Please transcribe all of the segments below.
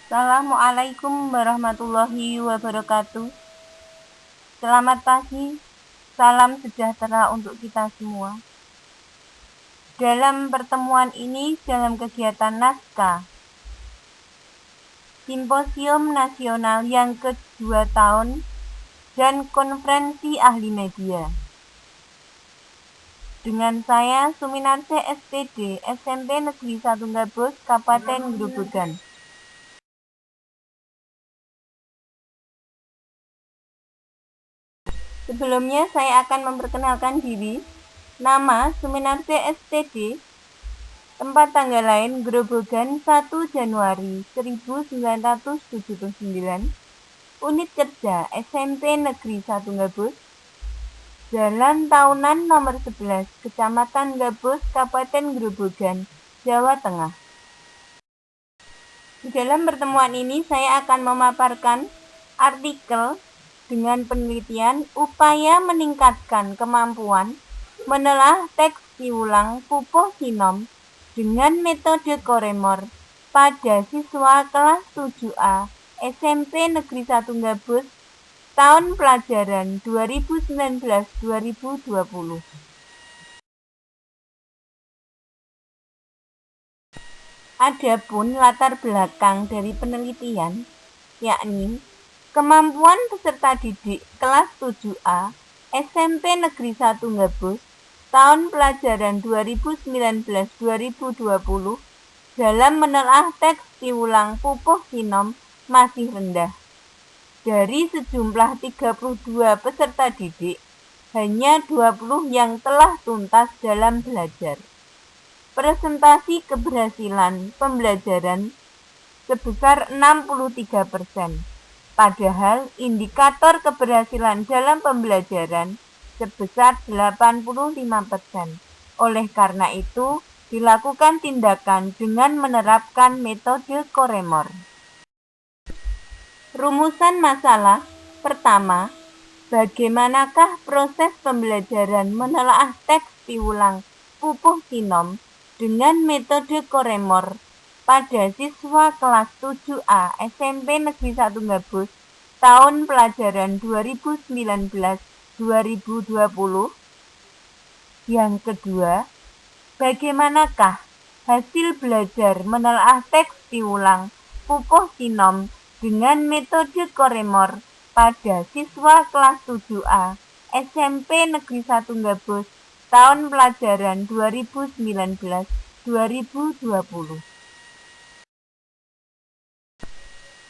Assalamualaikum warahmatullahi wabarakatuh. Selamat pagi, salam sejahtera untuk kita semua. Dalam pertemuan ini, dalam kegiatan naskah Simposium Nasional yang ke-2 tahun dan Konferensi Ahli Media. Dengan saya, Suminarse SPD, SMP Negeri 1 Gabus, Kabupaten Grobogan. Sebelumnya saya akan memperkenalkan diri. Nama Suminarse SPD, tempat tanggal lahir Grobogan 1 Januari 1979, unit kerja SMP Negeri 1 Gabus, Jalan Tahunan nomor 11, Kecamatan Gabus, Kabupaten Grobogan, Jawa Tengah. Di dalam pertemuan ini saya akan memaparkan artikel dengan penelitian upaya meningkatkan kemampuan menelaah teks diulang pupuh sinom dengan metode Coremor pada siswa kelas 7A SMP Negeri 1 Gabus tahun pelajaran 2019-2020. Adapun latar belakang dari penelitian, yakni kemampuan peserta didik kelas 7A SMP Negeri 1 Gabus tahun pelajaran 2019-2020 dalam menelaah teks diulang pupuh sinom masih rendah. Dari sejumlah 32 peserta didik, hanya 20 yang telah tuntas dalam belajar. Presentasi keberhasilan pembelajaran sebesar 63%. Padahal indikator keberhasilan dalam pembelajaran sebesar 85%. Oleh karena itu, dilakukan tindakan dengan menerapkan metode Coremor. Rumusan masalah pertama, bagaimanakah proses pembelajaran menelaah teks diulang pupuh sinom dengan metode Coremor pada siswa kelas 7A SMP Negeri 1 Gabus tahun pelajaran 2019-2020. Yang kedua, bagaimanakah hasil belajar menelaah teks diulang pupuh sinom dengan metode Coremor pada siswa kelas 7A SMP Negeri 1 Gabus tahun pelajaran 2019-2020.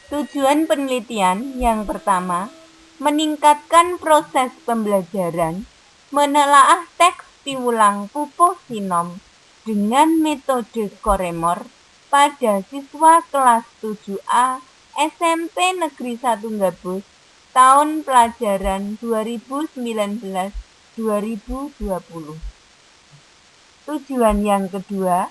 Tujuan penelitian yang pertama, meningkatkan proses pembelajaran menelaah teks diulang pupuh sinom dengan metode Coremor pada siswa kelas 7A SMP Negeri 1 Gabus tahun pelajaran 2019-2020. Tujuan yang kedua,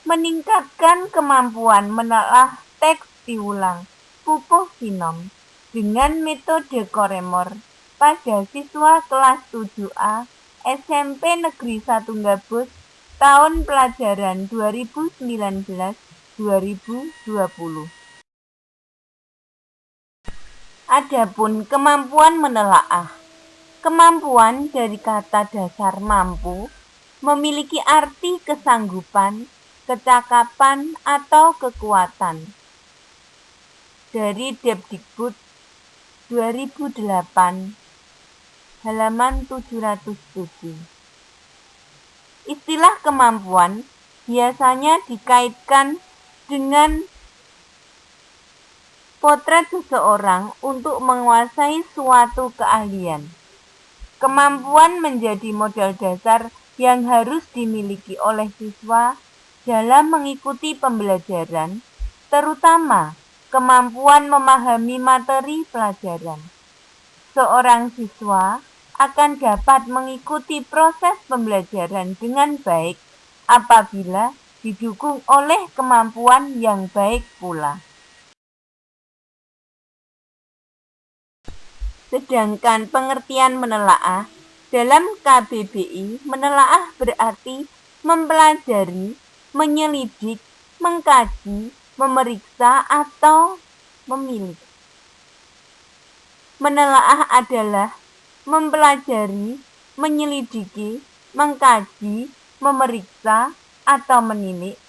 meningkatkan kemampuan menelaah teks diulang pupuh sinom dengan metode Coremor pada siswa kelas 7A SMP Negeri 1 Gabus tahun pelajaran 2019-2020. Adapun kemampuan menelaah. Kemampuan dari kata dasar mampu memiliki arti kesanggupan, kecakapan, atau kekuatan. Dari Depdikbud 2008, halaman 707. Istilah kemampuan biasanya dikaitkan dengan potret seseorang untuk menguasai suatu keahlian. Kemampuan menjadi modal dasar yang harus dimiliki oleh siswa dalam mengikuti pembelajaran, terutama kemampuan memahami materi pelajaran. Seorang siswa akan dapat mengikuti proses pembelajaran dengan baik apabila didukung oleh kemampuan yang baik pula. Sedangkan pengertian menelaah dalam KBBI, menelaah berarti mempelajari, menyelidik, mengkaji, memeriksa atau memilih. Menelaah adalah mempelajari, menyelidiki, mengkaji, memeriksa, atau menilik.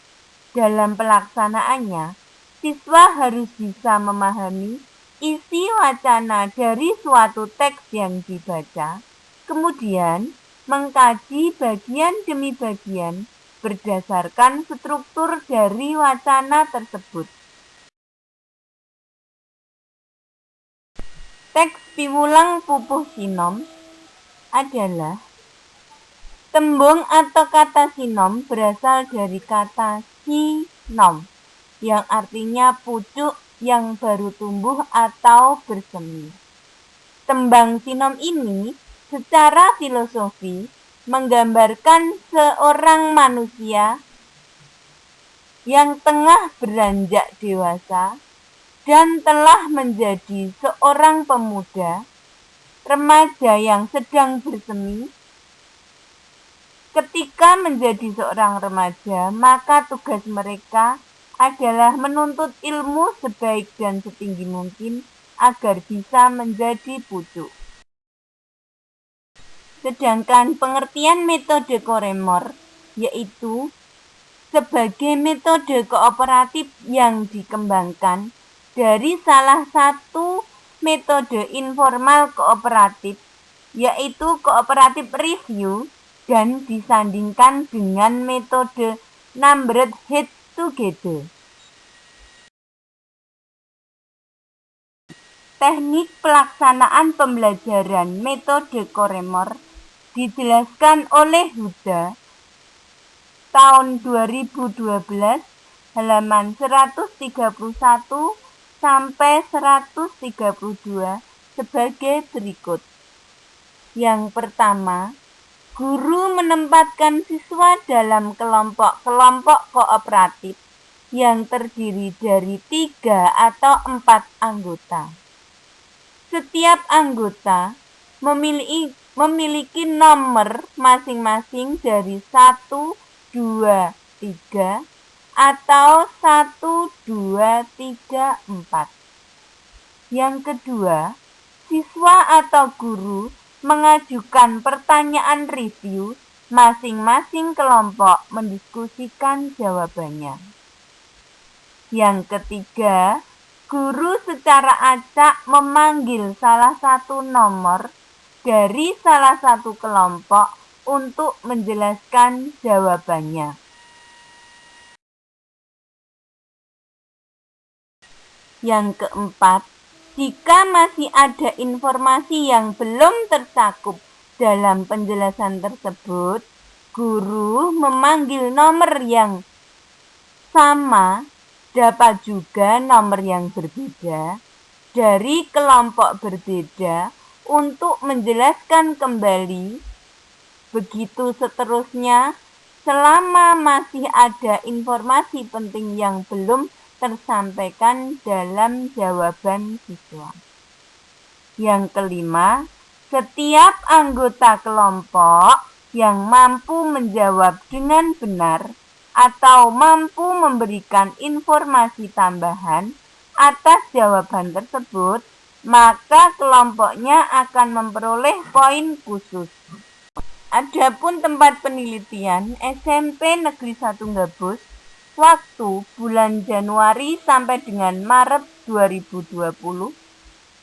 Dalam pelaksanaannya, siswa harus bisa memahami isi wacana dari suatu teks yang dibaca, kemudian mengkaji bagian demi bagian berdasarkan struktur dari wacana tersebut. Teks piwulang pupuh sinom adalah tembung atau kata sinom berasal dari kata sinom yang artinya pucuk yang baru tumbuh atau bersemi. Tembang sinom ini secara filosofi menggambarkan seorang manusia yang tengah beranjak dewasa dan telah menjadi seorang pemuda, remaja yang sedang bersemi. Ketika menjadi seorang remaja, maka tugas mereka adalah menuntut ilmu sebaik dan setinggi mungkin agar bisa menjadi pucuk. Sedangkan pengertian metode Koremor yaitu sebagai metode kooperatif yang dikembangkan dari salah satu metode informal kooperatif, yaitu kooperatif review, dan disandingkan dengan metode numbered head together. Teknik pelaksanaan pembelajaran metode Koremor dijelaskan oleh Huda tahun 2012 halaman 131 sampai 132 sebagai berikut. Yang pertama, guru menempatkan siswa dalam kelompok-kelompok kooperatif yang terdiri dari 3 atau 4 anggota. Setiap anggota memiliki nomor masing-masing dari 1, 2, 3 atau 1, 2, 3, 4. Yang kedua, siswa atau guru mengajukan pertanyaan review, masing-masing kelompok mendiskusikan jawabannya. Yang ketiga, guru secara acak memanggil salah satu nomor dari salah satu kelompok untuk menjelaskan jawabannya. Yang keempat, jika masih ada informasi yang belum tercakup dalam penjelasan tersebut, guru memanggil nomor yang sama, dapat juga nomor yang berbeda dari kelompok berbeda untuk menjelaskan kembali. Begitu seterusnya, selama masih ada informasi penting yang belum tersampaikan dalam jawaban siswa. Yang kelima, setiap anggota kelompok yang mampu menjawab dengan benar atau mampu memberikan informasi tambahan atas jawaban tersebut, maka kelompoknya akan memperoleh poin khusus. Adapun tempat penelitian SMP Negeri 1 Gabus, waktu bulan Januari sampai dengan Maret 2020.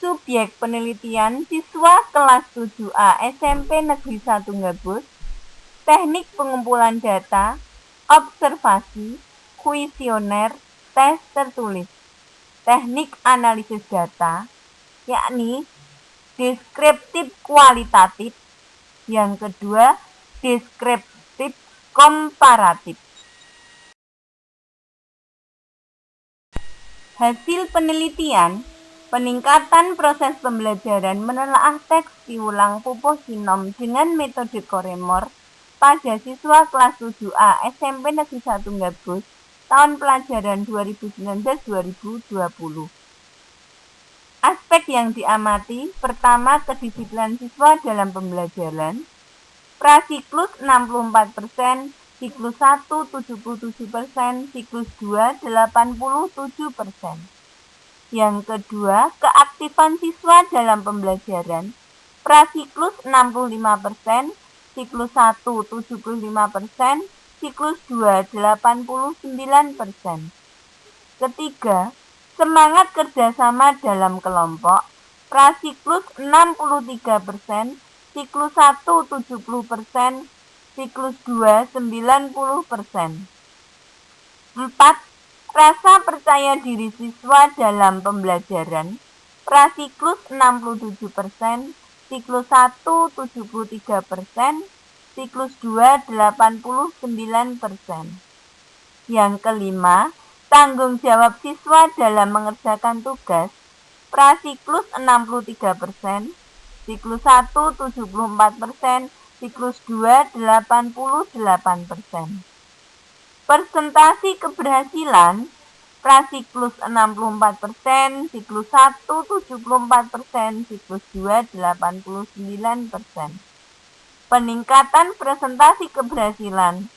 Subjek penelitian siswa kelas 7A SMP Negeri 1 Gabus. Teknik pengumpulan data, observasi, kuesioner, tes tertulis. Teknik analisis data, yakni deskriptif kualitatif. Yang kedua, deskriptif komparatif. Hasil penelitian, peningkatan proses pembelajaran menelaah teks piwulang pupuh sinom dengan metode Koremor pada siswa kelas 7A SMP Negeri 1 Gabus tahun pelajaran 2019-2020. Aspek yang diamati, pertama, kedisiplinan siswa dalam pembelajaran. Prasiklus 64%, siklus 1 77%, siklus 2 87%. Yang kedua, keaktifan siswa dalam pembelajaran. Prasiklus 65%, siklus 1 75%, siklus 2 89%. Ketiga, semangat kerjasama dalam kelompok. Prasiklus 63%, siklus 1 70%, siklus 2 90%. 4. Rasa percaya diri siswa dalam pembelajaran. Prasiklus 67%, siklus 1 73%, siklus 2 89%. Yang kelima, tanggung jawab siswa dalam mengerjakan tugas. Prasiklus 63%, siklus 1 74%, siklus 2 88%. Persentasi keberhasilan. Prasiklus 64%, siklus 1 74%, siklus 2 89%. Peningkatan presentasi keberhasilan.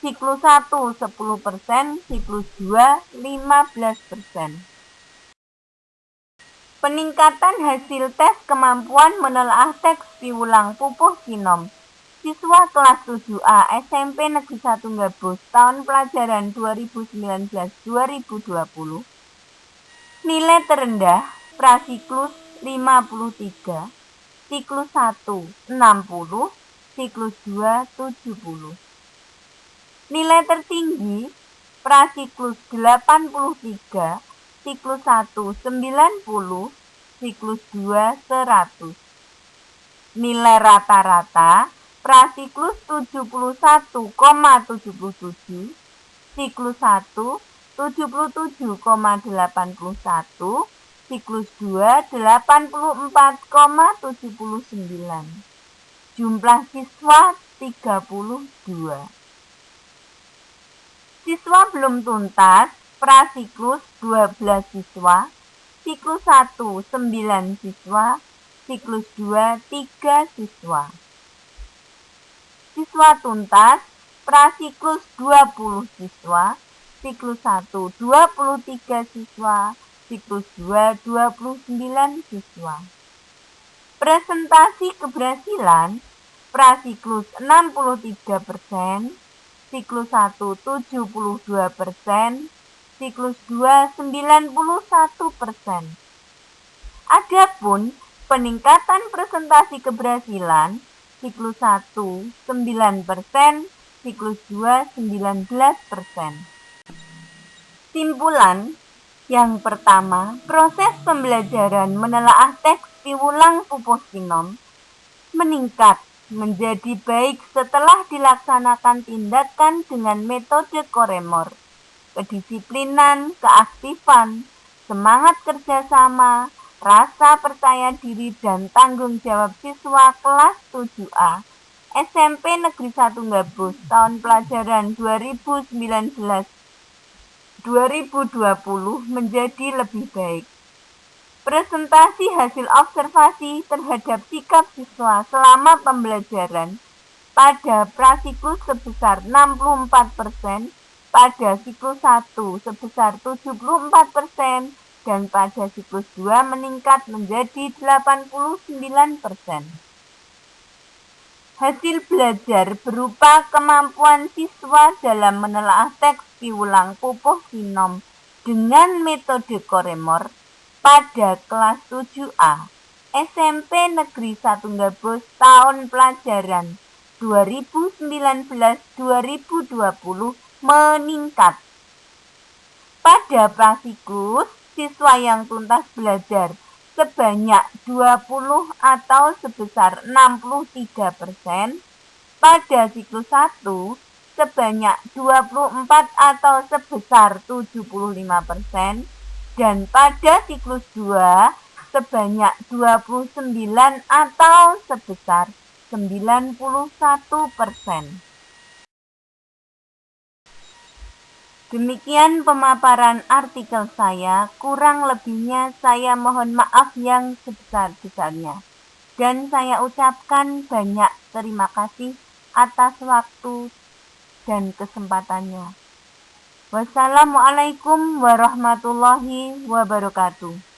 Siklus 1 10%, siklus 2 15%. Peningkatan hasil tes kemampuan menelaah teks piulang pupuh sinom. Siswa kelas 7A SMP Negeri 1 Gabus tahun pelajaran 2019-2020. Nilai terendah prasiklus 53, siklus 1 60, siklus 2 70. Nilai tertinggi prasiklus 83, siklus 1 90, siklus 2 100. Nilai rata-rata prasiklus 71,77, siklus 1 77,81, siklus 2 84,79. Jumlah siswa 32. Siswa belum tuntas, prasiklus 12 siswa, siklus 1 9 siswa, siklus 2 3 siswa. Siswa tuntas, prasiklus 20 siswa, siklus 1 23 siswa, siklus 2 29 siswa. Presentasi keberhasilan, prasiklus 63%, siklus 1 72%, siklus 2 91%. Adapun peningkatan presentasi keberhasilan, siklus 1 9%, siklus 2 19%. Simpulan. Yang pertama, proses pembelajaran menelaah teks piulang pupuh sinom meningkat menjadi baik setelah dilaksanakan tindakan dengan metode Coremor. Kedisiplinan, keaktifan, semangat kerjasama, rasa percaya diri dan tanggung jawab siswa kelas 7A SMP Negeri 1 Gabus tahun pelajaran 2019-2020 menjadi lebih baik. Presentasi hasil observasi terhadap sikap siswa selama pembelajaran pada prasiklus sebesar 64%, pada siklus 1 sebesar 74%, dan pada siklus 2 meningkat menjadi 89%. Hasil belajar berupa kemampuan siswa dalam menelaah teks piulang pupuh sinom dengan metode Coremor pada kelas 7A SMP Negeri 1 Gabus tahun pelajaran 2019-2020 meningkat. Pada prasiklus, siswa yang tuntas belajar sebanyak 20 atau sebesar 63%, pada siklus 1 sebanyak 24 atau sebesar 75%, dan pada siklus 2 sebanyak 29 atau sebesar 91%. Demikian pemaparan artikel saya, kurang lebihnya saya mohon maaf yang sebesar-besarnya. Dan saya ucapkan banyak terima kasih atas waktu dan kesempatannya. Wassalamualaikum warahmatullahi wabarakatuh.